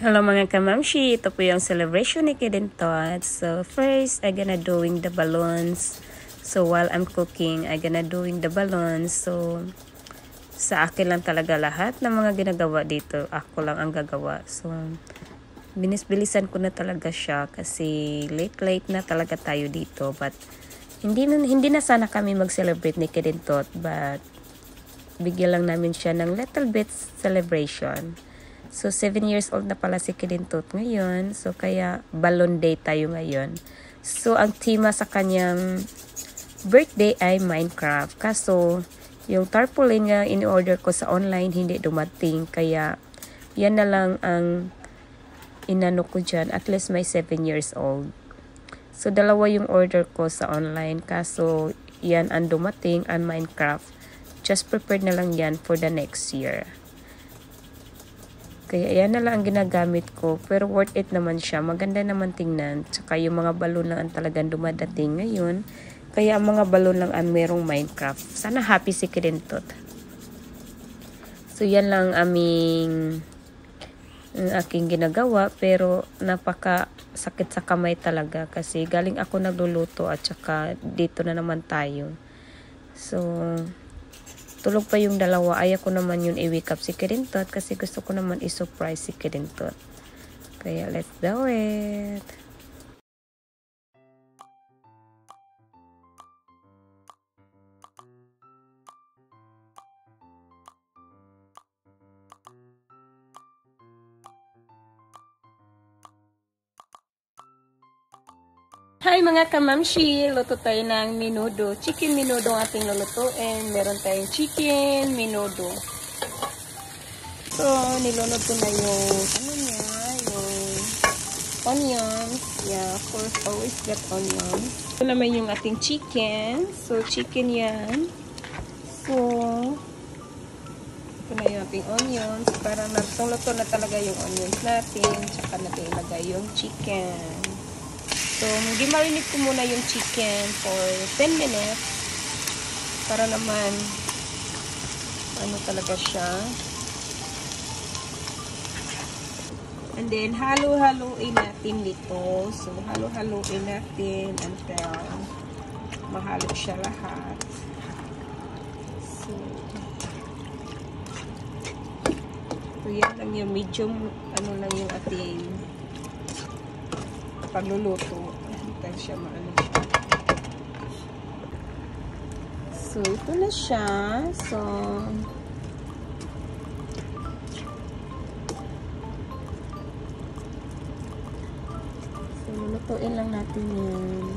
Hello mga kamamshi, ito po yung celebration ni Kid and Todd. So first, I gonna doing the balloons. So while I'm cooking, I gonna doing the balloons. So sa akin lang talaga lahat ng mga ginagawa dito. Ako lang ang gagawa. So binis-bilisan ko na talaga siya kasi late na talaga tayo dito. But hindi na sana kami mag-celebrate ni Kid and Todd, but bigyan lang namin siya ng little bit celebration. So, 7 years old na pala si Kidintot ngayon. So, kaya balloon day tayo ngayon. So, ang tema sa kanyang birthday ay Minecraft. Kaso, yung tarpaulin nga in-order ko sa online hindi dumating. Kaya, yan na lang ang inano ko dyan. At least may 7 years old. So, dalawa yung order ko sa online. Kaso, yan ang dumating ang Minecraft. Just prepared na lang yan for the next year. Kaya yan na lang ang ginagamit ko. Pero worth it naman siya. Maganda naman tingnan. Tsaka yung mga balon lang ang talagang dumadating ngayon. Kaya ang mga balon lang ang merong Minecraft. Sana happy si Kidintot. So yan lang aking ginagawa. Pero napaka sakit sa kamay talaga. Kasi galing ako nagluluto at tsaka dito na naman tayo. So tulog pa yung dalawa. Ayaw ko naman yun i-wake up si Kidintot kasi gusto ko naman i-surprise si Kidintot. Kaya let's do it. Hi mga kamamshi! Luto tayo ng menudo. Chicken menudo ang ating lulutuin. Meron tayong chicken menudo. So, nilunod ko na yung yung onions. Yeah, of course, always get onions. Ito naman yung ating chicken. So, chicken yan. So, ito na yung ating onions. Parang natuluto na talaga yung onions natin. Tsaka natin ilagay yung chicken. So, gimarinate ko muna yung chicken for 10 minutes para naman ano talaga siya. And then, halo-haloin natin dito. So, halo-haloin natin until mahalo siya lahat. So yan lang yung medium, ano lang yung ating pagluluto. Hintayin siya maano siya. So, ito na siya. So, lulutuin lang natin yan.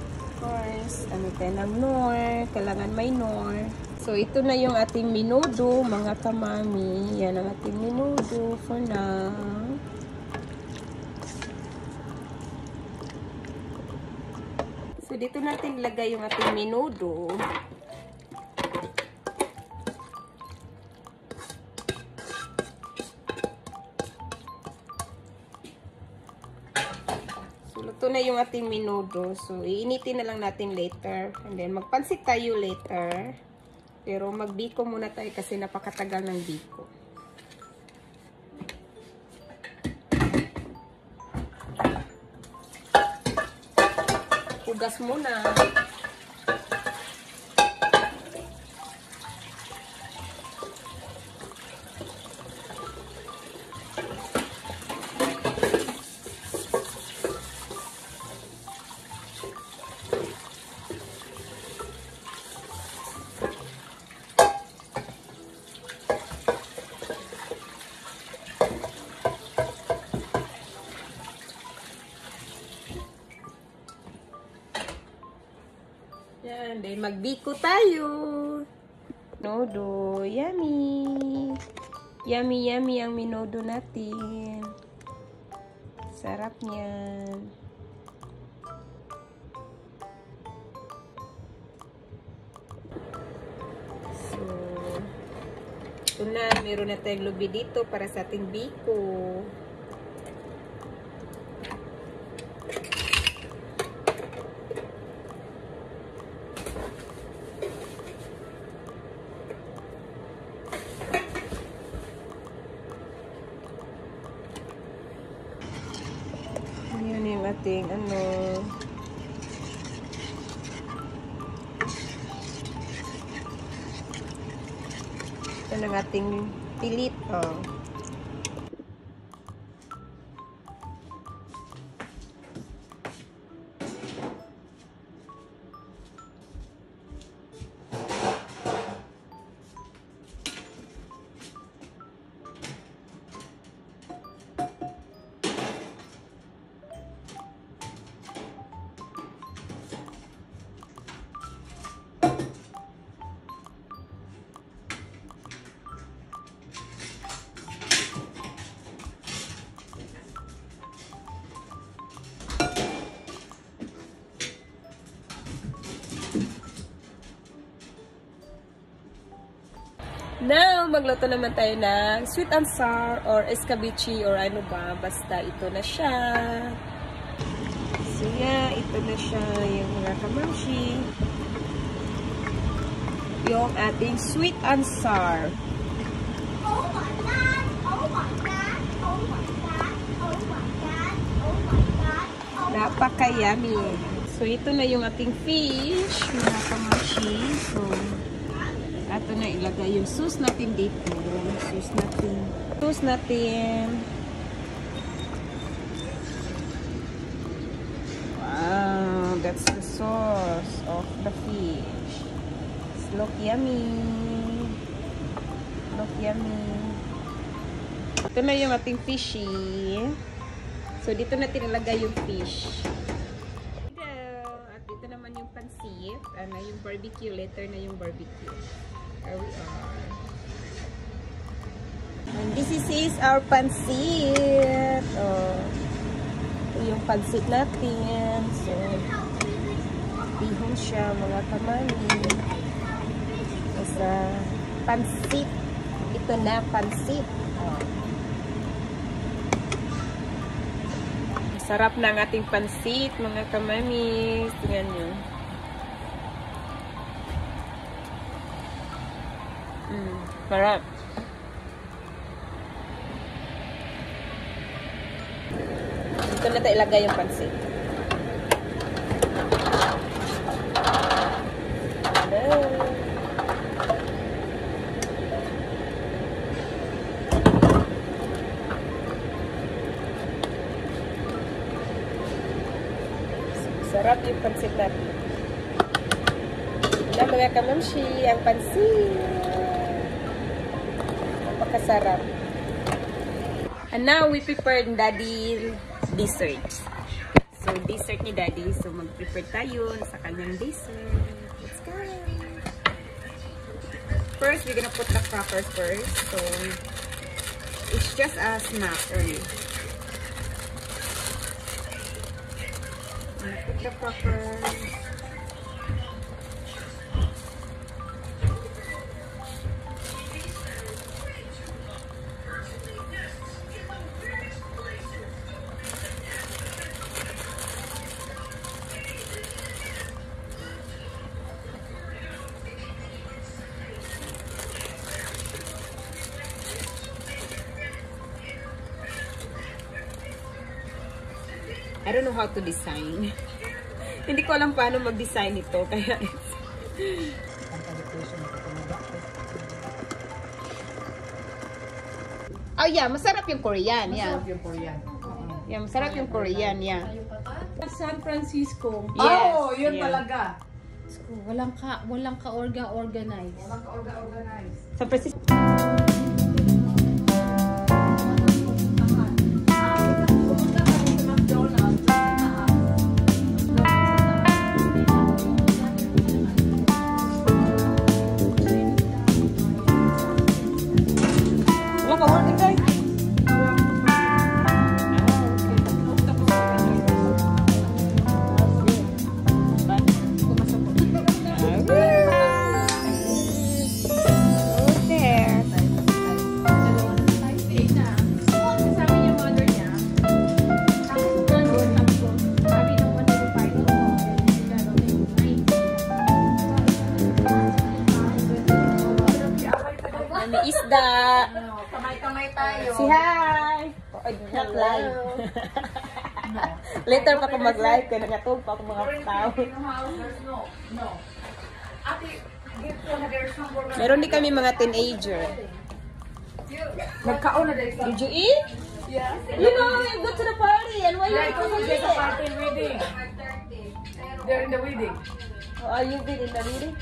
Of course, ano tayo ng nor. Kailangan may nor. So, ito na yung ating menudo, mga kamami. Yan ang ating menudo for now. So, dito natin ilagay yung ating menudo. So, luto na yung ating menudo. So, iinitin na lang natin later. And then, magpansit tayo later. Pero, magbiko muna tayo kasi napakatagal ng biko. Hugas muna. Yan, then magbiko tayo. Menudo, yummy. Yummy, yummy ang menudo natin. Sarap niyan. So, ito na, meron na tayong lubi dito para sa ating biko. ating ano. Ito ng ating pilit. Oh. Now, magluto naman tayo ng sweet and sour or escabeche or ano ba. Basta ito na siya. So, yeah, ito na siya yung mga kamamshi. Yung ating sweet and sour. Oh my God! Oh my God! Oh my God! Oh my God! Oh my God! Napaka-yummy. So, ito na yung ating fish, mga kamamshi. So, ato na ilagay yung sauce natin dito. Sauce natin. Wow, that's the sauce of the fish. It's look yummy. Look yummy. Ito na yung ating fishy. So, dito natin ilagay yung fish. At dito naman yung pansit. Ano, yung barbecue. Later na yung barbecue. There we are. And this is our pansit. Oh, ito yung pansit natin. So, bihon siya, mga kamani. Sa pansit. Ito na, pansit. Oh. Sarap na ang ating pansit, mga kamami. Tingnan nyo. Sarap. Dito na tayo ilagay yung pansit. Hello. Sarap yung pansit natin. Yan mga kamamshi, ang pansit. Napakasarap. And now, we prepared Daddy dessert. So, dessert ni Daddy. So, mag-prepare tayo sa kanyang dessert. Let's go! First, we're gonna put the crackers first. So, it's just a snack only. Put the crackers. I don't know how to design. Hindi ko alam paano mag-design ito. Kaya oh yeah, masarap yung Korean. Masarap yung Korean. Yeah, masarap yung Korean. Yeah. San Francisco. Yes, Oh, yun yeah. talaga. Walang ka-organize. Walang ka-organize. San Francisco. Isda. Kamay-kamay tayo. Say hi. Not live. Later pa ako mag-live kaya nangatog pa ako mga tao. Meron din kami mga teenager. Nagkaon na dahil. Did you eat? Yeah. You know, you go to the party and why you Yeah, go to there's a eat? party wedding. They're in the wedding. Oh, you did in the meeting?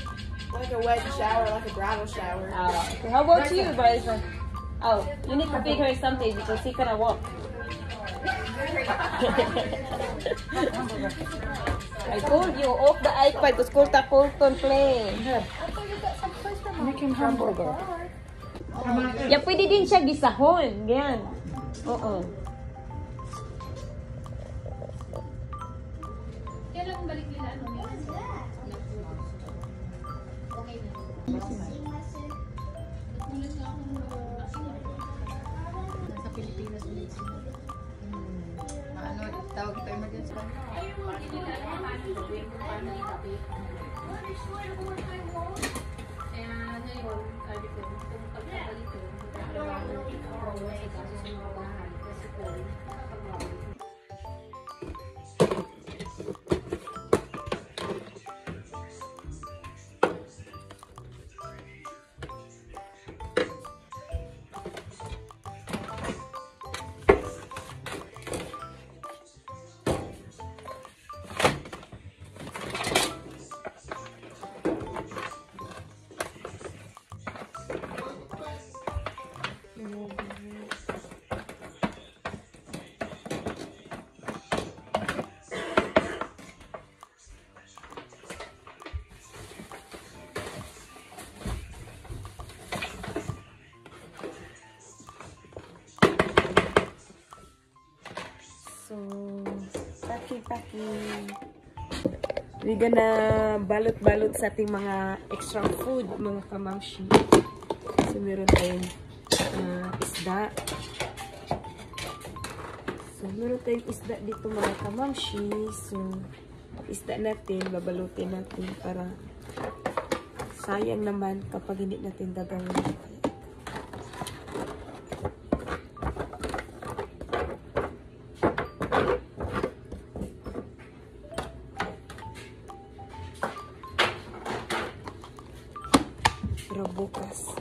Like a wet shower, like a bridal shower. Okay. How about you, Bryson? Oh, you need to feed her something because he cannot walk. I told you, off the iPad because Kulta Colton playing. Make him hamburger. Ya, pwede din siya gisahon. Ganyan. Oo. Kailan balik nila ano? Okay na. Nagulat nga ako nasa Pilipinas ulit sila. Ano, tawag ito emergency. Kaya ngayon, sabi ko, kung pagkabalik ko, magkakaroon ako sa kaso sa mga bahay. Kasi po, pagkabalik ko. So, packing. We gonna balot-balot sa ating mga extra food, mga kamamshi. So, meron tayong isda. So, meron tayong isda dito mga kamamshi. So, isda natin, babalutin natin para sayang naman kapag hindi natin gagawin. Pero bukas